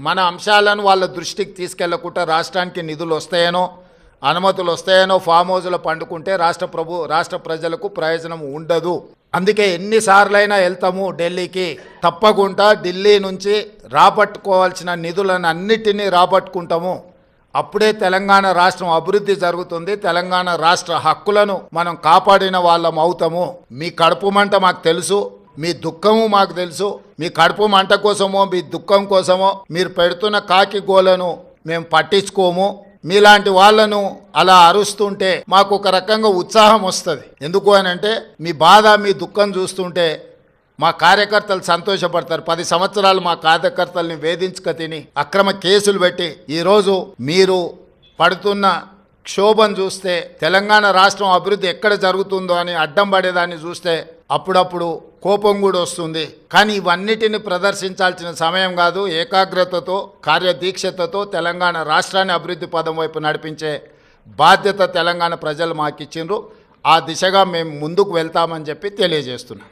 మన అంశాలను వాళ్ళ దృష్టికి తీసుకెళ్లకుండా రాష్ట్రానికి నిధులు వస్తాయనో అనుమతులు వస్తాయనో ఫామ్ హౌస్లో పండుకుంటే రాష్ట్ర ప్రజలకు ప్రయోజనం ఉండదు. అందుకే ఎన్నిసార్లైనా వెళ్తాము ఢిల్లీకి, తప్పకుండా ఢిల్లీ నుంచి రాబట్టుకోవాల్సిన నిధులను అన్నిటినీ రాబట్టుకుంటాము. అప్పుడే తెలంగాణ రాష్ట్రం అభివృద్ధి జరుగుతుంది. తెలంగాణ రాష్ట్ర హక్కులను మనం కాపాడిన వాళ్ళం అవుతాము. మీ కడుపు మంట మాకు తెలుసు, మీ దుఃఖము మాకు తెలుసు. మీ కడుపు మంట కోసమో మీ దుఃఖం కోసమో మీరు పెడుతున్న కాకి గోలను మేము పట్టించుకోము. మీలాంటి వాళ్ళను అలా అరుస్తుంటే మాకు ఒక రకంగా ఉత్సాహం వస్తుంది. ఎందుకు అని అంటే మీ బాధ మీ దుఃఖం చూస్తుంటే మా కార్యకర్తలు సంతోషపడతారు. 10 సంవత్సరాలు మా కార్యకర్తల్ని వేధించుక తిని అక్రమ కేసులు పెట్టి ఈరోజు మీరు పడుతున్న క్షోభం చూస్తే, తెలంగాణ రాష్ట్రం అభివృద్ధి ఎక్కడ జరుగుతుందో అని అడ్డం పడేదాన్ని చూస్తే అప్పుడప్పుడు కోపం కూడా వస్తుంది. కానీ ఇవన్నిటిని ప్రదర్శించాల్సిన సమయం కాదు. ఏకాగ్రతతో కార్యదీక్షతతో తెలంగాణ రాష్ట్రాన్ని అభివృద్ధి పదం వైపు నడిపించే బాధ్యత తెలంగాణ ప్రజలు మాకు ఇచ్చిండ్రు. ఆ దిశగా మేము ముందుకు వెళ్తామని చెప్పి తెలియజేస్తున్నాం.